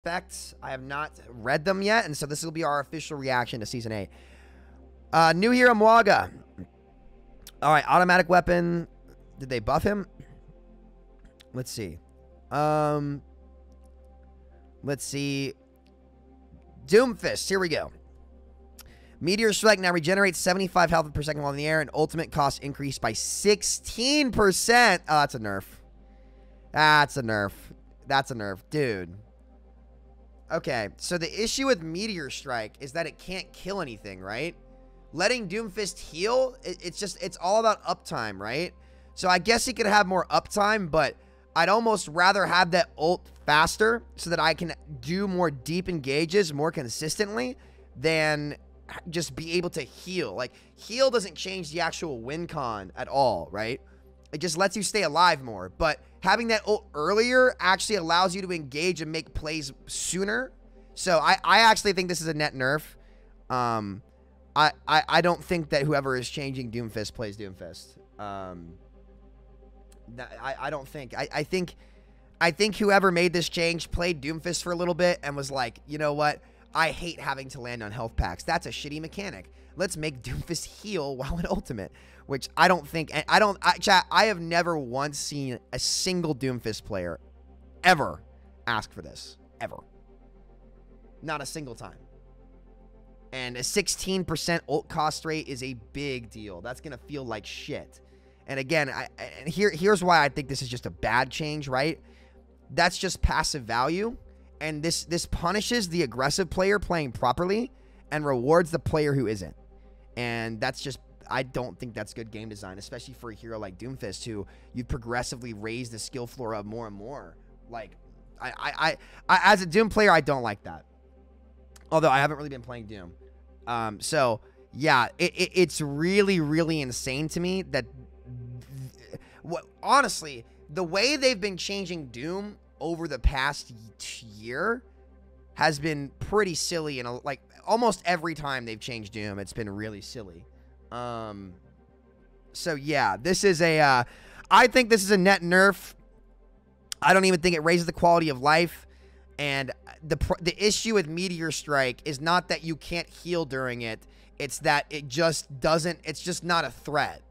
Effects. I have not read them yet, and so this will be our official reaction to Season 8. New hero Mwaga. Alright, automatic weapon. Did they buff him? Let's see. Let's see. Doomfist. Here we go. Meteor Strike now regenerates 75 health per second while in the air, and ultimate cost increased by 16%. Oh, that's a nerf. That's a nerf. That's a nerf. Dude. Okay, so the issue with Meteor Strike is that it can't kill anything, right? Letting Doomfist heal, it's all about uptime, right? So I guess he could have more uptime, but I'd almost rather have that ult faster so that I can do more deep engages more consistently than just be able to heal. Like, heal doesn't change the actual win con at all, right? It just lets you stay alive more, but having that ult earlier actually allows you to engage and make plays sooner. So I actually think this is a net nerf. I don't think that whoever is changing Doomfist plays Doomfist. I don't think. I think whoever made this change played Doomfist for a little bit and was like, you know what? I hate having to land on health packs. That's a shitty mechanic. Let's make Doomfist heal while in ultimate, which I don't think. Chat, I have never once seen a single Doomfist player ever ask for this. Ever. Not a single time. And a 16% ult cost rate is a big deal. That's going to feel like shit. And again, here's why I think this is just a bad change, right? That's just passive value. And this punishes the aggressive player playing properly and rewards the player who isn't. And that's just, I don't think that's good game design, especially for a hero like Doomfist, who you progressively raise the skill floor up more and more. Like, I as a Doom player, I don't like that. Although I haven't really been playing Doom. So, yeah, it's really, really insane to me that, honestly, the way they've been changing Doom over the past year has been pretty silly. And, like, almost every time they've changed Doom, it's been really silly. So, yeah, this is a, I think this is a net nerf. I don't even think it raises the quality of life. And the issue with Meteor Strike is not that you can't heal during it. It's that it just doesn't, it's just not a threat.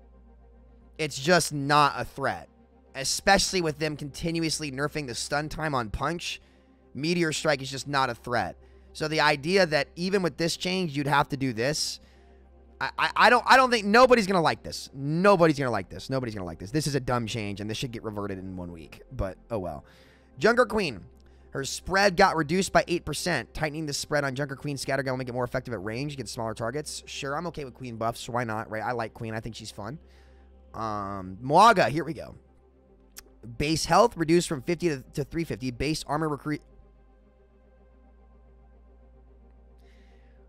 It's just not a threat. Especially with them continuously nerfing the stun time on punch. Meteor Strike is just not a threat. So the idea that even with this change, you'd have to do this. I don't think, nobody's going to like this. Nobody's going to like this. Nobody's going to like this. This is a dumb change, and this should get reverted in 1 week. But, oh well. Junker Queen. Her spread got reduced by 8%. Tightening the spread on Junker Queen Scattergun will make it more effective at range against smaller targets. Sure, I'm okay with Queen buffs. Why not, right? I like Queen. I think she's fun. Mwaga, here we go. Base health reduced from 50 to 350. Base armor recruit.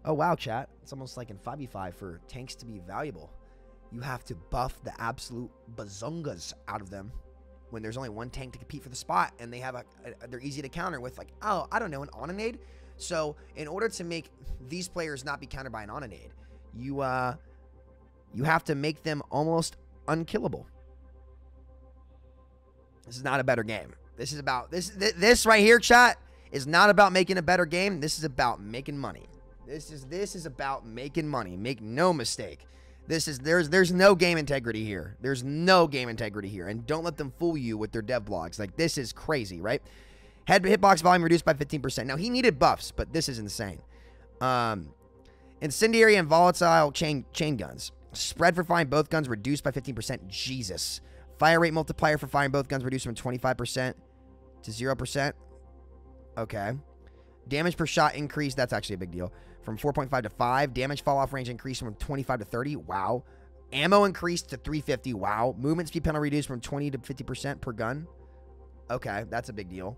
Oh, wow, chat. It's almost like in 5v5 for tanks to be valuable. You have to buff the absolute bazongas out of them. When there's only one tank to compete for the spot, and they have they're easy to counter with, like, oh, I don't know, an Ononade. So in order to make these players not be countered by an Ononade, you have to make them almost unkillable. This is not a better game. This is about this right here, chat, is not about making a better game. This is about making money. This is about making money. Make no mistake. There's no game integrity here. There's no game integrity here. And don't let them fool you with their dev blogs. Like, this is crazy, right? Hitbox volume reduced by 15%. Now, he needed buffs, but this is insane. Incendiary and volatile chain guns. Spread for firing both guns reduced by 15%. Jesus. Fire rate multiplier for firing both guns reduced from 25% to 0%. Okay. Damage per shot increased. That's actually a big deal. From 4.5 to 5. Damage fall-off range increased from 25 to 30. Wow. Ammo increased to 350. Wow. Movement speed penalty reduced from 20 to 50% per gun. Okay, that's a big deal.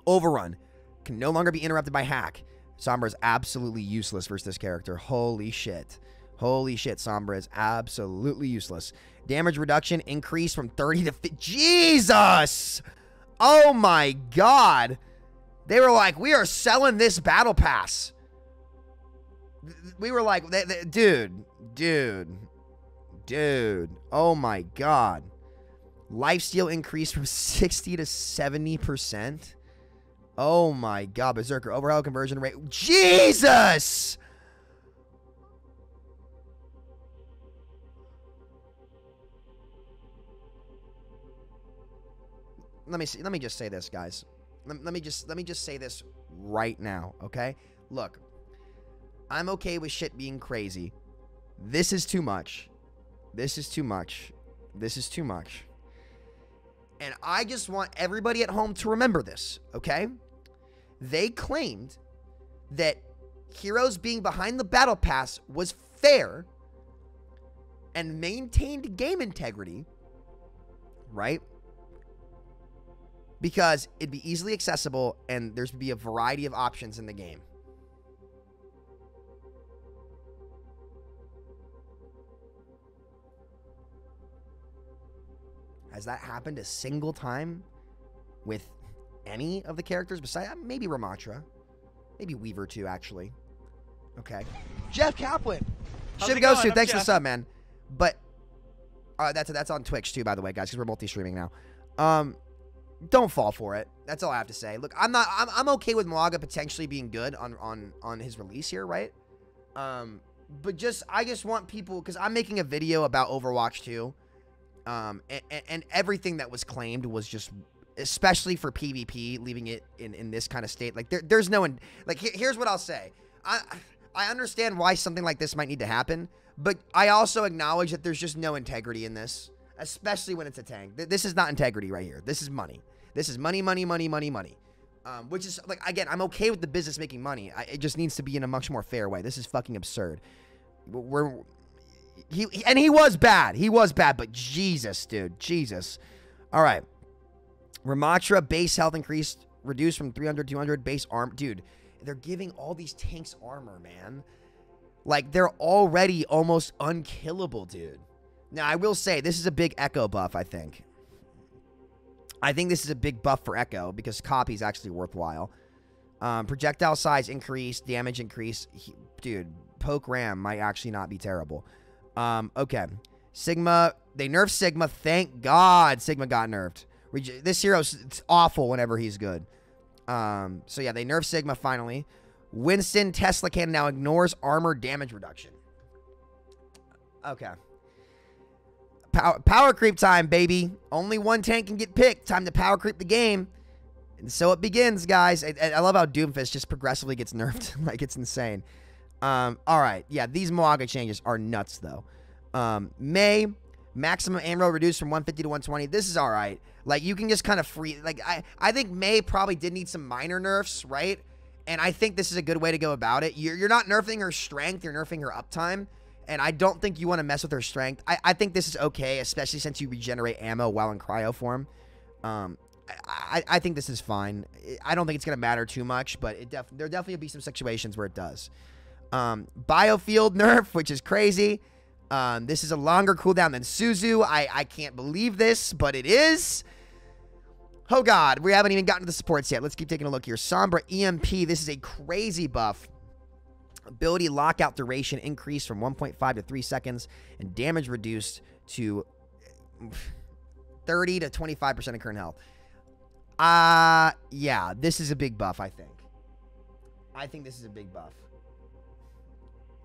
Overrun. Can no longer be interrupted by hack. Sombra is absolutely useless versus this character. Holy shit. Holy shit, Sombra is absolutely useless. Damage reduction increased from 30 to 50. Jesus! Oh my god. They were like, we are selling this battle pass. We were like, dude. Oh my god. Lifesteal increased from 60 to 70%. Oh my god, Berserker overall conversion rate. Jesus! Let me see. Let me just say this, guys. Let me just say this right now, okay? Look, I'm okay with shit being crazy. This is too much. This is too much. This is too much. And I just want everybody at home to remember this, okay? They claimed that Heroes being behind the battle pass was fair and maintained game integrity, right? Because it'd be easily accessible and there's be a variety of options in the game. Has that happened a single time with any of the characters besides maybe Ramattra? Maybe Weaver too, actually. Okay. Jeff Kaplan. Should it goes to. Thanks for the sub, man. But that's on Twitch too, by the way, guys, because we're multi-streaming now. Don't fall for it. That's all I have to say. Look, I'm okay with Malaga potentially being good on his release here, right? But I just want people, because I'm making a video about Overwatch 2. And everything that was claimed was just, especially for PvP, leaving it in this kind of state. Like there's no, like here's what I'll say. I understand why something like this might need to happen, but I also acknowledge that there's just no integrity in this, especially when it's a tank. This is not integrity right here. This is money. This is money, money, money, money, money. Which is, like, again, I'm okay with the business making money. It just needs to be in a much more fair way. This is fucking absurd. He was bad. He was bad, but Jesus, dude. Jesus. All right. Ramattra base health increased, reduced from 300 to 200. Base arm. Dude, they're giving all these tanks armor, man. Like, they're already almost unkillable, dude. Now, I will say, this is a big Echo buff, I think. I think this is a big buff for Echo because copy is actually worthwhile. Projectile size increase, damage increase. Dude, poke ram might actually not be terrible. Okay. Sigma, they nerfed Sigma. Thank God Sigma got nerfed. This hero's awful whenever he's good. So yeah, they nerfed Sigma finally. Winston Tesla cannon now ignores armor damage reduction. Okay. Power creep time, baby. Only one tank can get picked. Time to power creep the game. And so it begins, guys. I love how Doomfist just progressively gets nerfed. Like, it's insane. All right. Yeah, these Moaga changes are nuts, though. May, maximum ammo reduced from 150 to 120. This is all right. Like, you can just kind of free... Like, I think May probably did need some minor nerfs, right? And I think this is a good way to go about it. You're not nerfing her strength. You're nerfing her uptime. And I don't think you want to mess with her strength. I think this is okay, especially since you regenerate ammo while in cryo form. I think this is fine. I don't think it's going to matter too much, but there definitely will be some situations where it does. Biofield nerf, which is crazy. This is a longer cooldown than Suzu. I can't believe this, but it is. Oh, God. We haven't even gotten to the supports yet. Let's keep taking a look here. Sombra EMP. This is a crazy buff. Ability lockout duration increased from 1.5 to 3 seconds, and damage reduced to 30 to 25% of current health. Yeah, this is a big buff, I think. I think this is a big buff.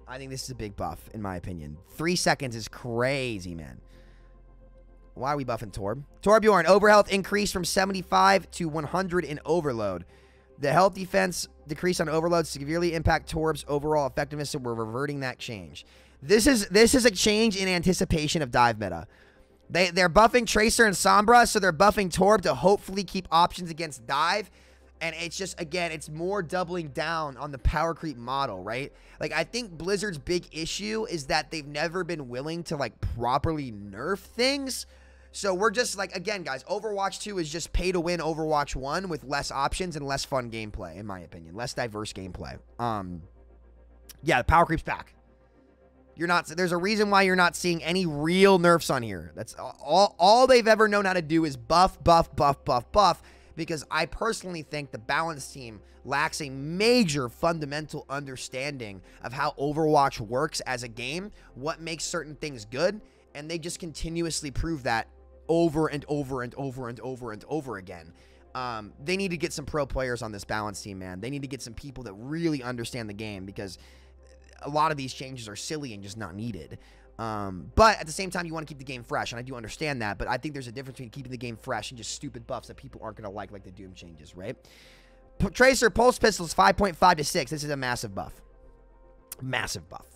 I think this is a big buff, in my opinion. 3 seconds is crazy, man. Why are we buffing Torb? Torbjorn, overhealth increased from 75 to 100 in Overload. The health defense decrease on Overload severely impact Torb's overall effectiveness, so we're reverting that change. This is a change in anticipation of dive meta. They're buffing Tracer and Sombra, so they're buffing Torb to hopefully keep options against dive. And it's just, again, it's more doubling down on the power creep model, right? Like, I think Blizzard's big issue is that they've never been willing to, like, properly nerf things. So we're just, like, again, guys, Overwatch 2 is just pay to win Overwatch 1 with less options and less fun gameplay, in my opinion. Less diverse gameplay. Yeah, the power creep's back. There's a reason why you're not seeing any real nerfs on here. That's all they've ever known how to do is buff, buff, buff, buff, buff. Because I personally think the balance team lacks a major fundamental understanding of how Overwatch works as a game, what makes certain things good, and they just continuously prove that over and over and over and over and over again. They need to get some pro players on this balance team, man. They need to get some people that really understand the game, because a lot of these changes are silly and just not needed. But at the same time, you want to keep the game fresh, and I do understand that, but I think there's a difference between keeping the game fresh and just stupid buffs that people aren't going to like the Doom changes, right? Tracer Pulse Pistols 5.5 to 6. This is a massive buff. Massive buff.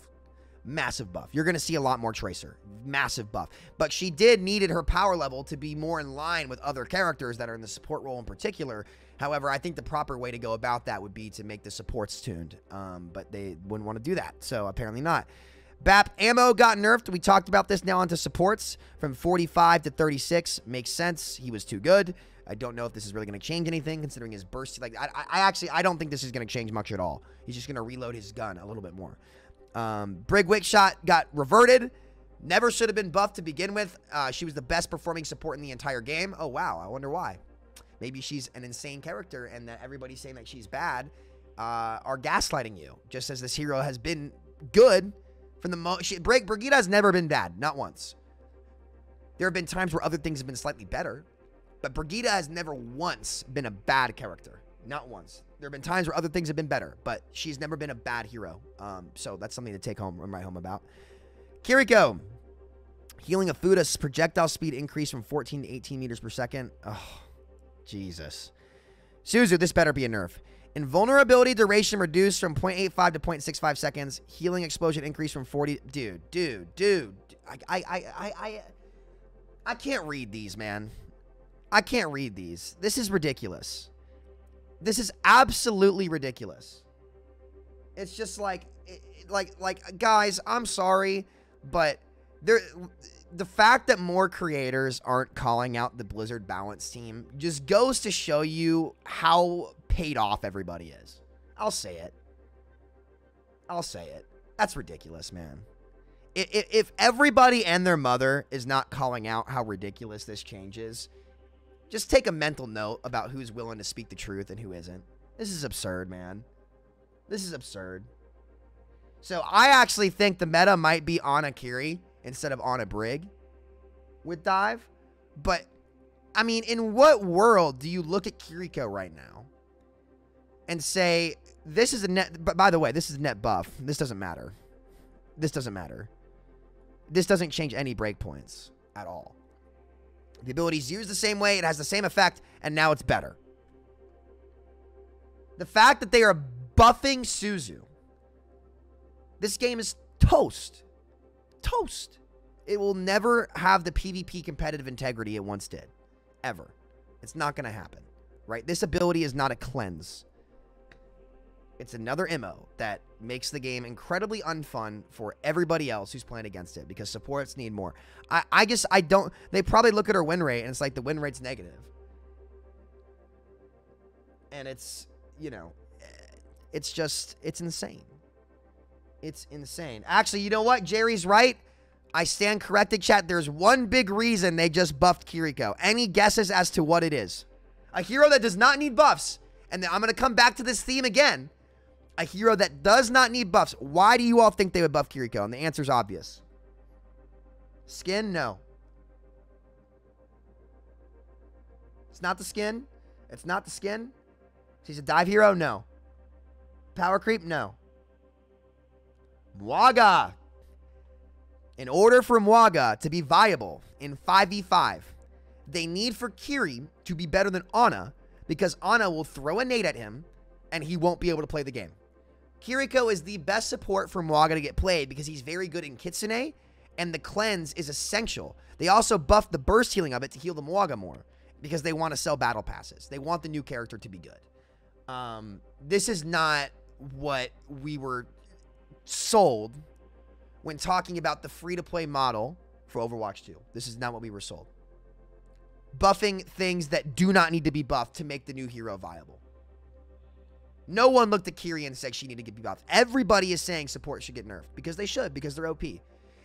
Massive buff. You're going to see a lot more Tracer. Massive buff. But she needed her power level to be more in line with other characters that are in the support role in particular. However, I think the proper way to go about that would be to make the supports tuned. But they wouldn't want to do that, so apparently not. BAP ammo got nerfed. We talked about this. Now onto supports from 45 to 36. Makes sense. He was too good. I don't know if this is really going to change anything, considering his burst. Like, I don't think this is going to change much at all. He's just going to reload his gun a little bit more. Brig Wick shot got reverted. Never should have been buffed to begin with. She was the best performing support in the entire game. Oh, wow. I wonder why. Maybe she's an insane character, and that everybody's saying that she's bad are gaslighting you, just as this hero has been good from the Brigitte has never been bad, not once. There have been times where other things have been slightly better, but Brigitte has never once been a bad character. Not once. There have been times where other things have been better, but she's never been a bad hero. So that's something to take home and write home about. Kiriko. Healing of Fuda's projectile speed increased from 14 to 18 meters per second. Oh, Jesus. Suzu, this better be a nerf. Invulnerability duration reduced from 0.85 to 0.65 seconds. Healing explosion increased from 40. Dude. I can't read these, man. I can't read these. This is ridiculous. This is absolutely ridiculous. It's just like guys, I'm sorry, but the fact that more creators aren't calling out the Blizzard balance team just goes to show you how paid off everybody is. I'll say it. That's ridiculous, man. If everybody and their mother is not calling out how ridiculous this change is, just take a mental note about who's willing to speak the truth and who isn't. This is absurd, man. This is absurd. So I actually think the meta might be on a Kiri instead of on a Brig with Dive. But, I mean, in what world do you look at Kiriko right now and say, this is a net... But by the way, this is a net buff. This doesn't matter. This doesn't matter. This doesn't change any breakpoints at all. The ability's used the same way, it has the same effect, and now it's better. The fact that they are buffing Suzu, this game is toast. Toast. It will never have the PvP competitive integrity it once did. Ever. It's not going to happen. Right? This ability is not a cleanse. It's another MO that makes the game incredibly unfun for everybody else who's playing against it, because supports need more. I don't... They probably look at her win rate, and it's like the win rate's negative. And it's, you know, it's just... It's insane. It's insane. Actually, you know what? Jerry's right. I stand corrected, chat. There's one big reason they just buffed Kiriko. Any guesses as to what it is? A hero that does not need buffs. And I'm going to come back to this theme again. A hero that does not need buffs. Why do you all think they would buff Kiriko? And the answer's obvious. Skin? No. It's not the skin. It's not the skin. She's a dive hero? No. Power creep? No. Mwaga. In order for Mwaga to be viable in 5v5, they need for Kiri to be better than Ana, because Ana will throw a nade at him and he won't be able to play the game. Kiriko is the best support for Mwaga to get played because he's very good in Kitsune, and the cleanse is essential. They also buffed the burst healing of it to heal the Mwaga more because they want to sell battle passes. They want the new character to be good. This is not what we were sold when talking about the free-to-play model for Overwatch 2. This is not what we were sold. Buffing things that do not need to be buffed to make the new hero viable. No one looked at Kiri and said she needed to get buffed. Everybody is saying support should get nerfed because they should, because they're OP.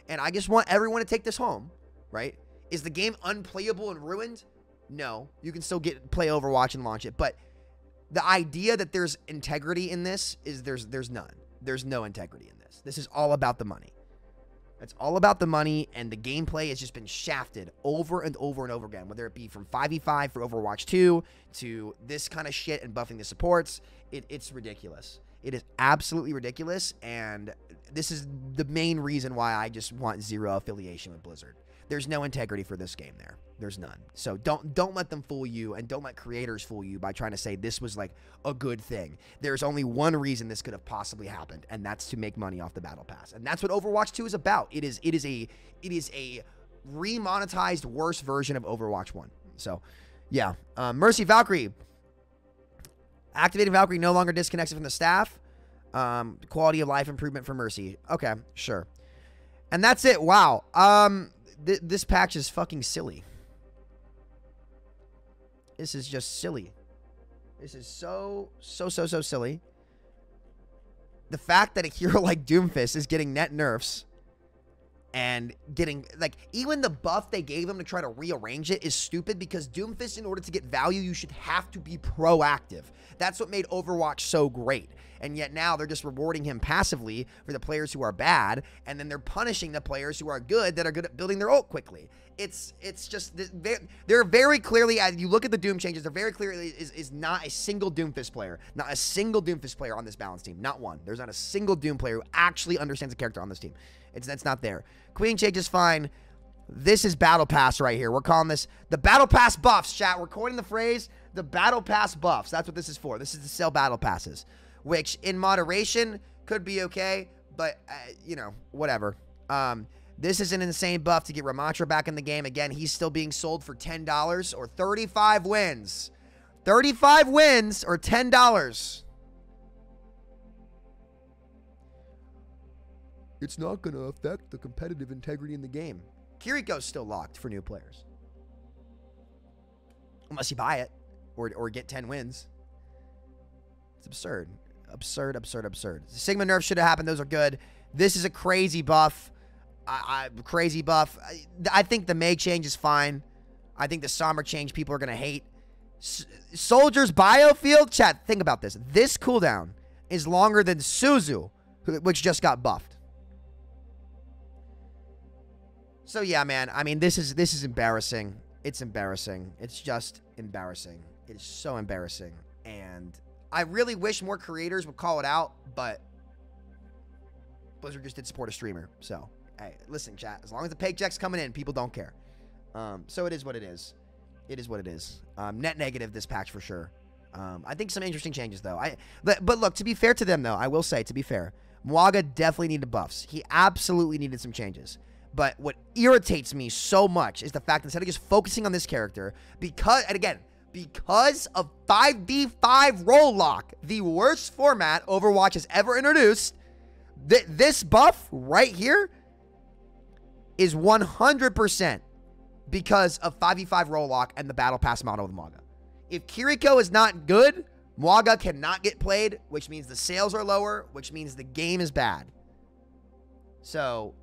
And I just want everyone to take this home, right? Is the game unplayable and ruined? No. You can still play Overwatch and launch it. But the idea that there's integrity in this is there's none. There's no integrity in this. This is all about the money. It's all about the money, and the gameplay has just been shafted over and over and over again, whether it be from 5v5 for Overwatch 2 to this kind of shit and buffing the supports. It's ridiculous. It is absolutely ridiculous, and this is the main reason why I just want zero affiliation with Blizzard. There's no integrity for this game there. There's none. So don't let them fool you, and don't let creators fool you by trying to say this was like a good thing. There's only one reason this could have possibly happened, and that's to make money off the Battle Pass. And that's what Overwatch 2 is about. It is a remonetized worse version of Overwatch 1. So, yeah. Mercy Valkyrie. Activating Valkyrie no longer disconnected from the staff. Quality of life improvement for Mercy. Okay, sure. And that's it. Wow. This patch is fucking silly. This is just silly. This is so silly. The fact that a hero like Doomfist is getting net nerfs and getting, like, even the buff they gave him to try to rearrange it is stupid, because Doomfist, in order to get value, you should have to be proactive. That's what made Overwatch so great. And yet now they're just rewarding him passively for the players who are bad, and then they're punishing the players who are good, that are good at building their ult quickly. It's just, they're very clearly, as you look at the Doom changes, they're very clearly is not a single Doomfist player. Not a single Doomfist player on this balance team. Not one. There's not a single Doom player who actually understands the character on this team. That's not there. Queen change is fine. This is Battle Pass right here. We're calling this the Battle Pass buffs, chat. We're coining the phrase the Battle Pass buffs. That's what this is for. This is to sell Battle Passes, which in moderation could be okay, but, you know, whatever. This is an insane buff to get Ramattra back in the game. Again, he's still being sold for $10 or 35 wins. 35 wins or $10. It's not going to affect the competitive integrity in the game. Kiriko's still locked for new players. Unless you buy it or get 10 wins. It's absurd. Absurd. Sigma nerfs should have happened. Those are good. This is a crazy buff. Crazy buff. I think the Mei change is fine. I think the Sombra change people are going to hate. Soldier's biofield? Chat, think about this. This cooldown is longer than Suzu, which just got buffed. So yeah, man. I mean, this is embarrassing. It's embarrassing. It's just embarrassing. It is so embarrassing. And I really wish more creators would call it out, but Blizzard just did support a streamer. So, hey, listen, chat. As long as the paycheck's coming in, people don't care. So it is what it is. It is what it is. Net negative this patch for sure. I think some interesting changes, though. But look, to be fair to them, though, I will say, to be fair, Mwaga definitely needed buffs. He absolutely needed some changes. But what irritates me so much is the fact that instead of just focusing on this character, because of 5v5 role lock, the worst format Overwatch has ever introduced, this buff right here is 100% because of 5v5 role lock and the Battle Pass model with Mwaga. If Kiriko is not good, Mwaga cannot get played, which means the sales are lower, which means the game is bad. So,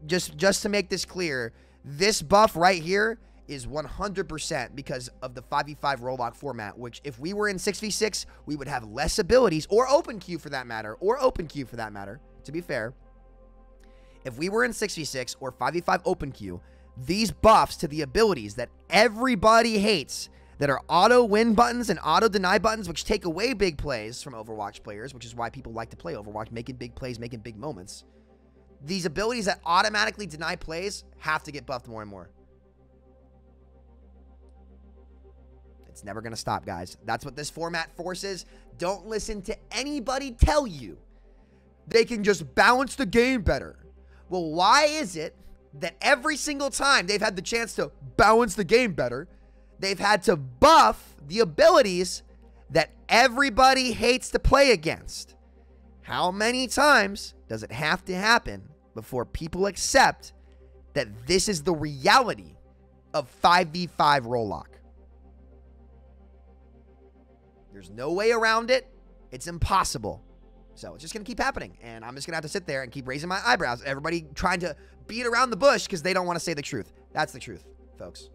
just to make this clear, this buff right here is 100% because of the 5v5 role lock format, which if we were in 6v6, we would have less abilities, or open queue for that matter, to be fair. If we were in 6v6 or 5v5 open queue, these buffs to the abilities that everybody hates, that are auto win buttons and auto deny buttons, which take away big plays from Overwatch players, which is why people like to play Overwatch, making big plays, making big moments. These abilities that automatically deny plays have to get buffed more and more. It's never going to stop, guys. That's what this format forces. Don't listen to anybody tell you they can just balance the game better. Well, why is it that every single time they've had the chance to balance the game better, they've had to buff the abilities that everybody hates to play against? How many times does it have to happen before people accept that this is the reality of 5v5 role lock? There's no way around it. It's impossible. So it's just going to keep happening. And I'm just going to have to sit there and keep raising my eyebrows. Everybody trying to beat around the bush because they don't want to say the truth. That's the truth, folks.